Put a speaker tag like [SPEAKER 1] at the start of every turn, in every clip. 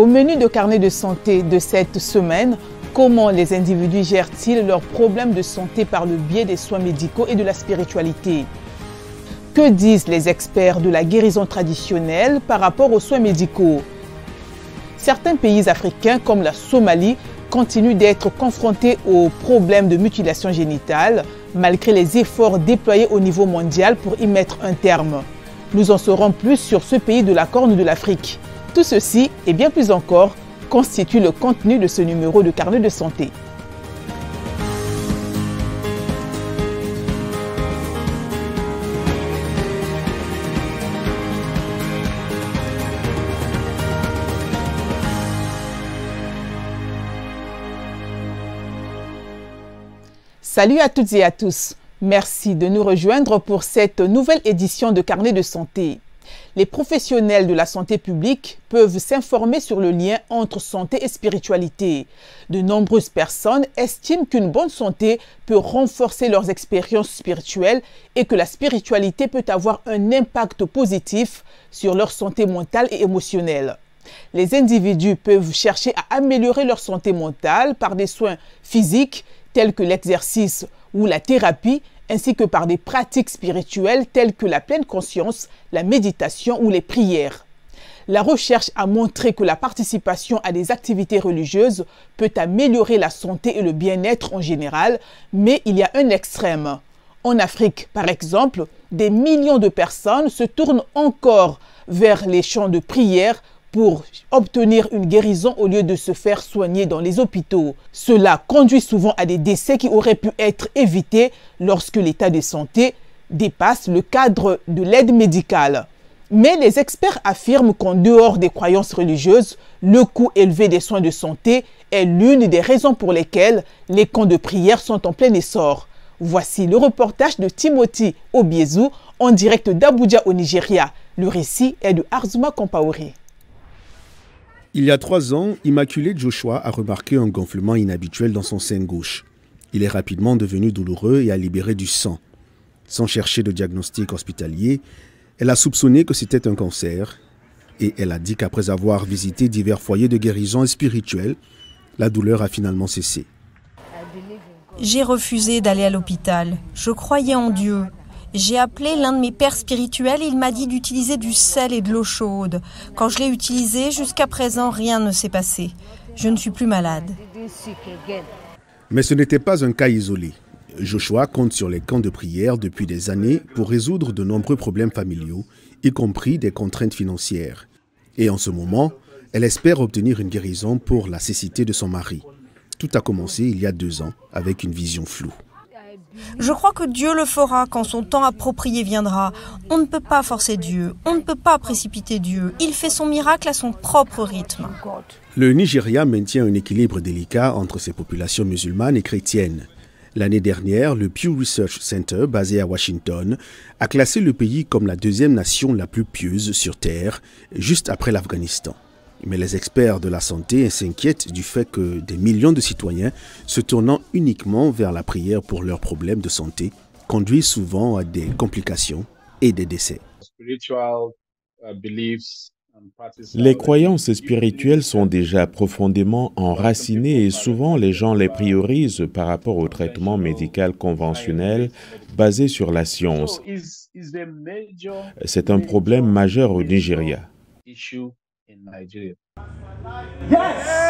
[SPEAKER 1] Au menu de carnet de santé de cette semaine, comment les individus gèrent-ils leurs problèmes de santé par le biais des soins médicaux et de la spiritualité? Que disent les experts de la guérison traditionnelle par rapport aux soins médicaux? Certains pays africains comme la Somalie continuent d'être confrontés aux problèmes de mutilation génitale malgré les efforts déployés au niveau mondial pour y mettre un terme. Nous en saurons plus sur ce pays de la Corne de l'Afrique. Tout ceci et bien plus encore constitue le contenu de ce numéro de carnet de santé. Salut à toutes et à tous. Merci de nous rejoindre pour cette nouvelle édition de Carnet de santé. Les professionnels de la santé publique peuvent s'informer sur le lien entre santé et spiritualité. De nombreuses personnes estiment qu'une bonne santé peut renforcer leurs expériences spirituelles et que la spiritualité peut avoir un impact positif sur leur santé mentale et émotionnelle. Les individus peuvent chercher à améliorer leur santé mentale par des soins physiques tels que l'exercice ou la thérapie, ainsi que par des pratiques spirituelles telles que la pleine conscience, la méditation ou les prières. La recherche a montré que la participation à des activités religieuses peut améliorer la santé et le bien-être en général, mais il y a un extrême. En Afrique, par exemple, des millions de personnes se tournent encore vers les chants de prière pour obtenir une guérison au lieu de se faire soigner dans les hôpitaux. Cela conduit souvent à des décès qui auraient pu être évités lorsque l'état de santé dépasse le cadre de l'aide médicale. Mais les experts affirment qu'en dehors des croyances religieuses, le coût élevé des soins de santé est l'une des raisons pour lesquelles les camps de prière sont en plein essor. Voici le reportage de Timothy Obiezu en direct d'Abuja au Nigeria. Le récit est de Arzuma Kompaoré.
[SPEAKER 2] Il y a 3 ans, Immaculée Joshua a remarqué un gonflement inhabituel dans son sein gauche. Il est rapidement devenu douloureux et a libéré du sang. Sans chercher de diagnostic hospitalier, elle a soupçonné que c'était un cancer et elle a dit qu'après avoir visité divers foyers de guérison spirituelle, la douleur a finalement cessé.
[SPEAKER 3] J'ai refusé d'aller à l'hôpital. Je croyais en Dieu. J'ai appelé l'un de mes pères spirituels et il m'a dit d'utiliser du sel et de l'eau chaude. Quand je l'ai utilisé, jusqu'à présent, rien ne s'est passé. Je ne suis plus malade.
[SPEAKER 2] Mais ce n'était pas un cas isolé. Joshua compte sur les camps de prière depuis des années pour résoudre de nombreux problèmes familiaux, y compris des contraintes financières. Et en ce moment, elle espère obtenir une guérison pour la cécité de son mari. Tout a commencé il y a 2 ans avec une vision floue.
[SPEAKER 3] Je crois que Dieu le fera quand son temps approprié viendra. On ne peut pas forcer Dieu, on ne peut pas précipiter Dieu. Il fait son miracle à son propre rythme.
[SPEAKER 2] Le Nigeria maintient un équilibre délicat entre ses populations musulmanes et chrétiennes. L'année dernière, le Pew Research Center, basé à Washington, a classé le pays comme la 2e nation la plus pieuse sur Terre, juste après l'Afghanistan. Mais les experts de la santé s'inquiètent du fait que des millions de citoyens se tournant uniquement vers la prière pour leurs problèmes de santé conduisent souvent à des complications et des décès.
[SPEAKER 4] Les croyances spirituelles sont déjà profondément enracinées et souvent les gens les priorisent par rapport au traitement médical conventionnel basé sur la science. C'est un problème majeur au Nigeria.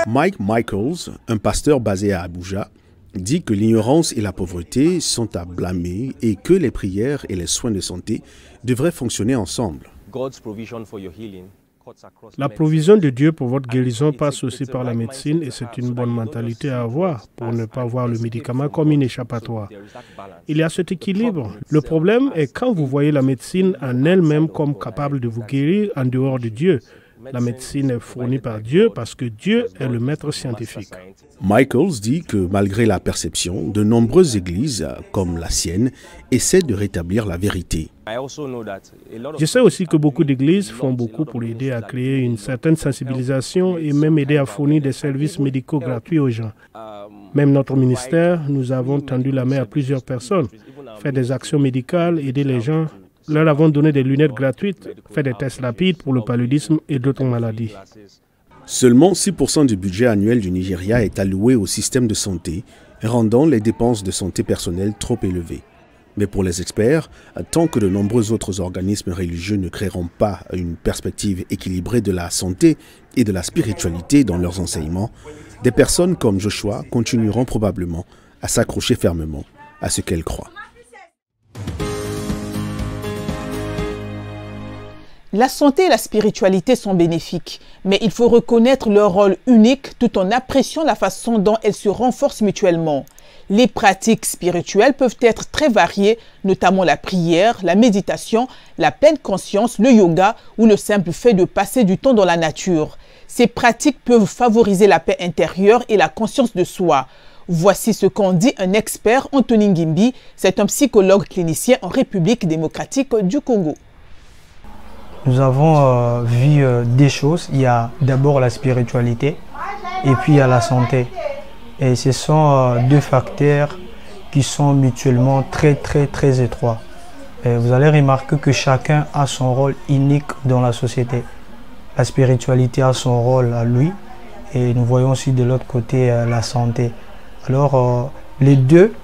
[SPEAKER 2] Mike Michaels, un pasteur basé à Abuja, dit que l'ignorance et la pauvreté sont à blâmer et que les prières et les soins de santé devraient fonctionner ensemble.
[SPEAKER 5] La provision de Dieu pour votre guérison passe aussi par la médecine et c'est une bonne mentalité à avoir pour ne pas voir le médicament comme une échappatoire. Il y a cet équilibre. Le problème est quand vous voyez la médecine en elle-même comme capable de vous guérir en dehors de Dieu. La médecine est fournie par Dieu parce que Dieu est le maître scientifique.
[SPEAKER 2] Michaels dit que malgré la perception, de nombreuses églises, comme la sienne, essaient de rétablir la vérité.
[SPEAKER 5] Je sais aussi que beaucoup d'églises font beaucoup pour aider à créer une certaine sensibilisation et même aider à fournir des services médicaux gratuits aux gens. Même notre ministère, nous avons tendu la main à plusieurs personnes, fait des actions médicales, aider les gens. Leur avons donné des lunettes gratuites, fait des tests rapides pour le paludisme et d'autres maladies.
[SPEAKER 2] Seulement 6% du budget annuel du Nigeria est alloué au système de santé, rendant les dépenses de santé personnelle trop élevées. Mais pour les experts, tant que de nombreux autres organismes religieux ne créeront pas une perspective équilibrée de la santé et de la spiritualité dans leurs enseignements, des personnes comme Joshua continueront probablement à s'accrocher fermement à ce qu'elles croient.
[SPEAKER 1] La santé et la spiritualité sont bénéfiques, mais il faut reconnaître leur rôle unique tout en appréciant la façon dont elles se renforcent mutuellement. Les pratiques spirituelles peuvent être très variées, notamment la prière, la méditation, la pleine conscience, le yoga ou le simple fait de passer du temps dans la nature. Ces pratiques peuvent favoriser la paix intérieure et la conscience de soi. Voici ce qu'en dit un expert, Anthony Ngimbi. C'est un psychologue clinicien en République démocratique du Congo.
[SPEAKER 6] Nous avons vu des choses. Il y a d'abord la spiritualité et puis il y a la santé. Et ce sont deux facteurs qui sont mutuellement très étroits. Et vous allez remarquer que chacun a son rôle unique dans la société. La spiritualité a son rôle à lui et nous voyons aussi de l'autre côté la santé. Alors les deux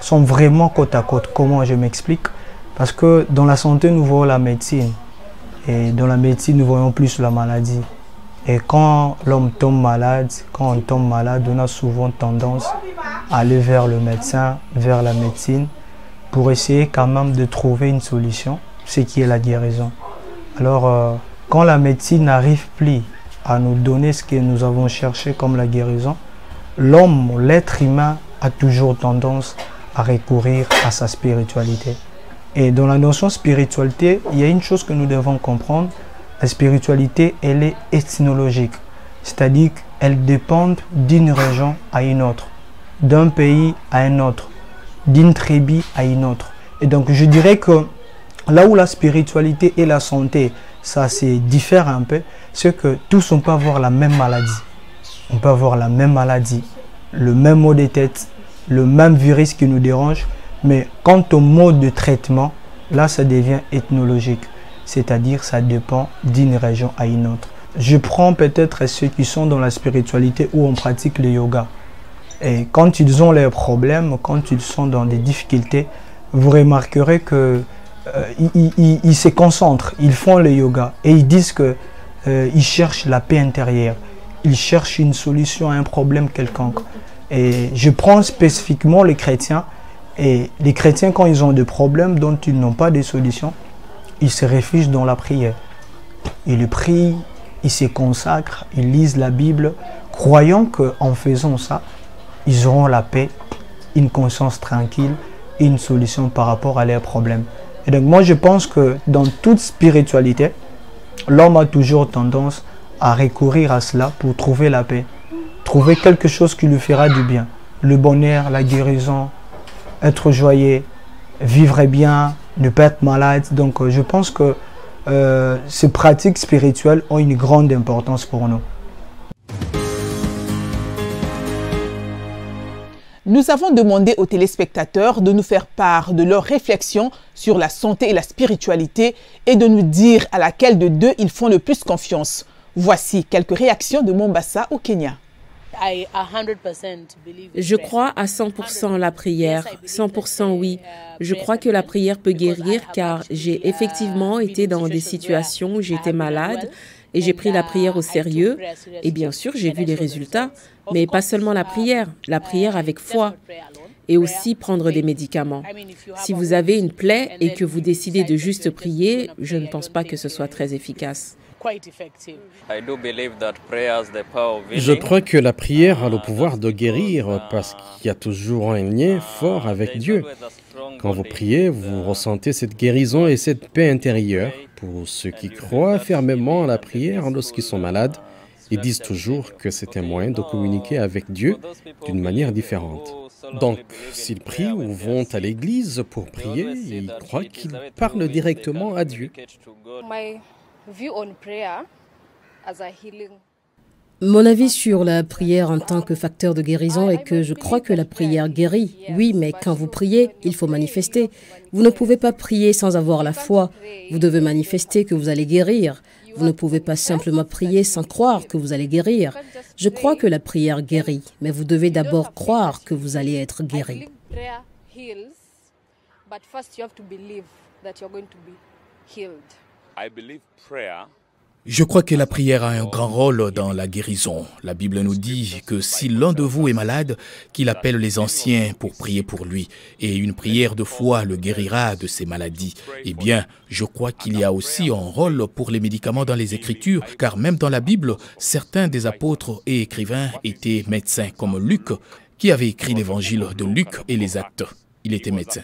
[SPEAKER 6] sont vraiment côte à côte. Comment je m'explique? Parce que dans la santé, nous voyons la médecine. Et dans la médecine, nous voyons plus la maladie. Et quand l'homme tombe malade, on a souvent tendance à aller vers le médecin, vers la médecine, pour essayer quand même de trouver une solution, ce qui est la guérison. Alors, quand la médecine n'arrive plus à nous donner ce que nous avons cherché comme la guérison, l'homme, l'être humain, a toujours tendance à recourir à sa spiritualité. Et dans la notion spiritualité, il y a une chose que nous devons comprendre. La spiritualité, elle est ethnologique. C'est-à-dire qu'elle dépend d'une région à une autre, d'un pays à un autre, d'une tribu à une autre. Et donc je dirais que là où la spiritualité et la santé, ça se diffère un peu, c'est que tous on peut avoir la même maladie. On peut avoir la même maladie, le même maux de tête, le même virus qui nous dérange. Mais quant au mode de traitement, là ça devient ethnologique, c'est-à-dire ça dépend d'une région à une autre. Je prends peut-être ceux qui sont dans la spiritualité où on pratique le yoga. Et quand ils ont leurs problèmes, quand ils sont dans des difficultés, vous remarquerez qu'ils se concentrent, ils font le yoga et ils disent qu'ils cherchent la paix intérieure, ils cherchent une solution à un problème quelconque. Et je prends spécifiquement les chrétiens. Et les chrétiens, quand ils ont des problèmes dont ils n'ont pas de solution, ils se réfugient dans la prière. Ils prient, ils se consacrent, ils lisent la Bible, croyant qu'en faisant ça, ils auront la paix, une conscience tranquille et une solution par rapport à leurs problèmes. Et donc moi je pense que dans toute spiritualité, l'homme a toujours tendance à recourir à cela pour trouver la paix, trouver quelque chose qui lui fera du bien, le bonheur, la guérison, être joyeux, vivre bien, ne pas être malade. Donc je pense que ces pratiques spirituelles ont une grande importance pour nous.
[SPEAKER 1] Nous avons demandé aux téléspectateurs de nous faire part de leurs réflexions sur la santé et la spiritualité et de nous dire à laquelle de deux ils font le plus confiance. Voici quelques réactions de Mombasa au Kenya.
[SPEAKER 7] Je crois à 100% la prière, 100% oui. Je crois que la prière peut guérir car j'ai effectivement été dans des situations où j'étais malade et j'ai pris la prière au sérieux. Et bien sûr, j'ai vu les résultats, mais pas seulement la prière avec foi et aussi prendre des médicaments. Si vous avez une plaie et que vous décidez de juste prier, je ne pense pas que ce soit très efficace.
[SPEAKER 8] Je crois que la prière a le pouvoir de guérir parce qu'il y a toujours un lien fort avec Dieu. Quand vous priez, vous ressentez cette guérison et cette paix intérieure. Pour ceux qui croient fermement à la prière lorsqu'ils sont malades, ils disent toujours que c'est un moyen de communiquer avec Dieu d'une manière différente. Donc, s'ils prient ou vont à l'église pour prier, ils croient qu'ils parlent directement à Dieu.
[SPEAKER 9] Mon avis sur la prière en tant que facteur de guérison est que je crois que la prière guérit. Oui, mais quand vous priez, il faut manifester. Vous ne pouvez pas prier sans avoir la foi. Vous devez manifester que vous allez guérir. Vous ne pouvez pas simplement prier sans croire que vous allez guérir. Je crois que la prière guérit, mais vous devez d'abord croire que vous allez être guéri.
[SPEAKER 10] Je crois que la prière a un grand rôle dans la guérison. La Bible nous dit que si l'un de vous est malade, qu'il appelle les anciens pour prier pour lui, et une prière de foi le guérira de ses maladies. Eh bien, je crois qu'il y a aussi un rôle pour les médicaments dans les Écritures, car même dans la Bible, certains des apôtres et écrivains étaient médecins, comme Luc, qui avait écrit l'évangile de Luc et les Actes. Il était médecin.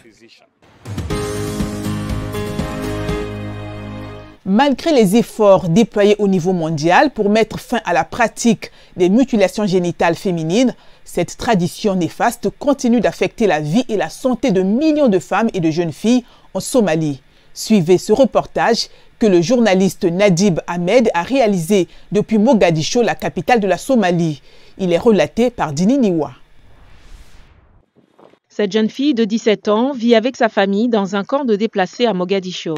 [SPEAKER 1] Malgré les efforts déployés au niveau mondial pour mettre fin à la pratique des mutilations génitales féminines, cette tradition néfaste continue d'affecter la vie et la santé de millions de femmes et de jeunes filles en Somalie. Suivez ce reportage que le journaliste Nadib Ahmed a réalisé depuis Mogadiscio, la capitale de la Somalie. Il est relaté par Dini Niwa.
[SPEAKER 11] Cette jeune fille de 17 ans vit avec sa famille dans un camp de déplacés à Mogadiscio.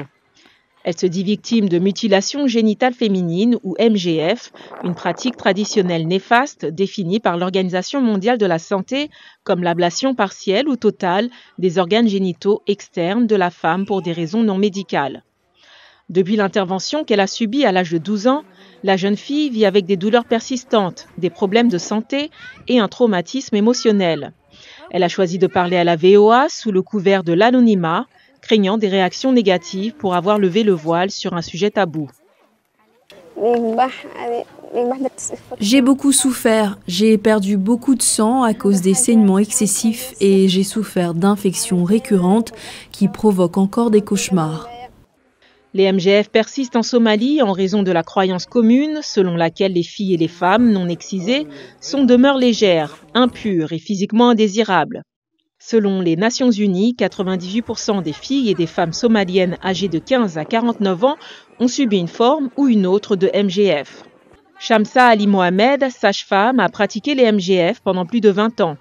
[SPEAKER 11] Elle se dit victime de mutilation génitale féminine ou MGF, une pratique traditionnelle néfaste définie par l'Organisation mondiale de la santé comme l'ablation partielle ou totale des organes génitaux externes de la femme pour des raisons non médicales. Depuis l'intervention qu'elle a subie à l'âge de 12 ans, la jeune fille vit avec des douleurs persistantes, des problèmes de santé et un traumatisme émotionnel. Elle a choisi de parler à la VOA sous le couvert de l'anonymat, craignant des réactions négatives pour avoir levé le voile sur un sujet tabou.
[SPEAKER 12] J'ai beaucoup souffert, j'ai perdu beaucoup de sang à cause des saignements excessifs et j'ai souffert d'infections récurrentes qui provoquent encore des cauchemars.
[SPEAKER 11] Les MGF persistent en Somalie en raison de la croyance commune selon laquelle les filles et les femmes non excisées sont de mœurs légères, impures et physiquement indésirables. Selon les Nations Unies, 98% des filles et des femmes somaliennes âgées de 15 à 49 ans ont subi une forme ou une autre de MGF. Shamsa Ali Mohamed, sage-femme, a pratiqué les MGF pendant plus de 20 ans.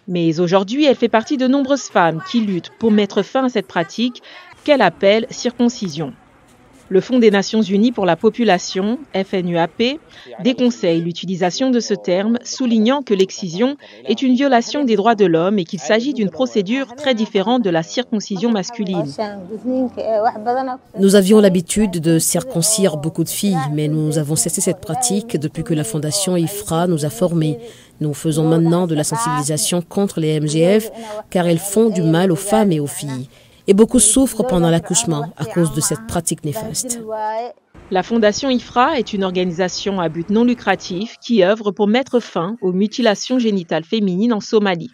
[SPEAKER 11] Mais aujourd'hui, elle fait partie de nombreuses femmes qui luttent pour mettre fin à cette pratique qu'elle appelle circoncision. Le Fonds des Nations Unies pour la population, FNUAP, déconseille l'utilisation de ce terme, soulignant que l'excision est une violation des droits de l'homme et qu'il s'agit d'une procédure très différente de la circoncision masculine.
[SPEAKER 9] Nous avions l'habitude de circoncire beaucoup de filles, mais nous avons cessé cette pratique depuis que la fondation IFRA nous a formés. Nous faisons maintenant de la sensibilisation contre les MGF car elles font du mal aux femmes et aux filles. Et beaucoup souffrent pendant l'accouchement à cause de cette pratique néfaste.
[SPEAKER 11] La Fondation IFRA est une organisation à but non lucratif qui œuvre pour mettre fin aux mutilations génitales féminines en Somalie.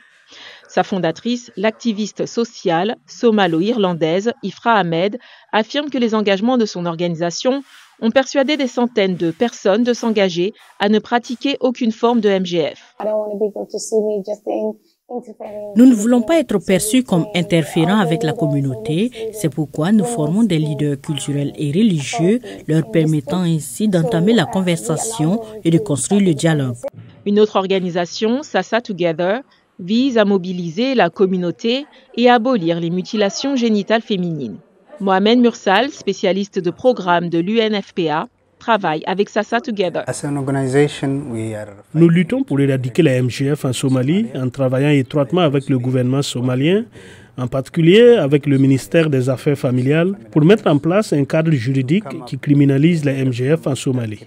[SPEAKER 11] Sa fondatrice, l'activiste sociale somalo-irlandaise Ifra Ahmed, affirme que les engagements de son organisation ont persuadé des centaines de personnes de s'engager à ne pratiquer aucune forme de MGF.
[SPEAKER 13] Nous ne voulons pas être perçus comme interférents avec la communauté. C'est pourquoi nous formons des leaders culturels et religieux, leur permettant ainsi d'entamer la conversation et de construire le dialogue.
[SPEAKER 11] Une autre organisation, Sasa Together, vise à mobiliser la communauté et à abolir les mutilations génitales féminines. Mohamed Mursal, spécialiste de programme de l'UNFPA, travaille avec Sasa Together.
[SPEAKER 5] Nous luttons pour éradiquer la MGF en Somalie en travaillant étroitement avec le gouvernement somalien, en particulier avec le ministère des Affaires familiales, pour mettre en place un cadre juridique qui criminalise la MGF en Somalie.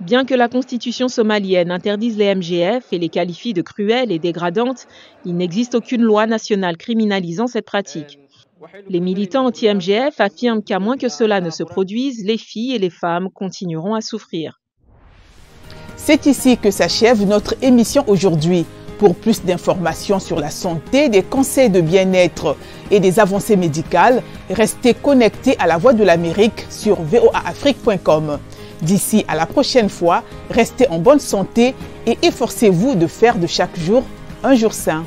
[SPEAKER 11] Bien que la constitution somalienne interdise les MGF et les qualifie de cruelles et dégradantes, il n'existe aucune loi nationale criminalisant cette pratique. Les militants anti-MGF affirment qu'à moins que cela ne se produise, les filles et les femmes continueront à souffrir.
[SPEAKER 1] C'est ici que s'achève notre émission aujourd'hui. Pour plus d'informations sur la santé, des conseils de bien-être et des avancées médicales, restez connectés à la Voix de l'Amérique sur voaafrique.com. D'ici à la prochaine fois, restez en bonne santé et efforcez-vous de faire de chaque jour un jour sain.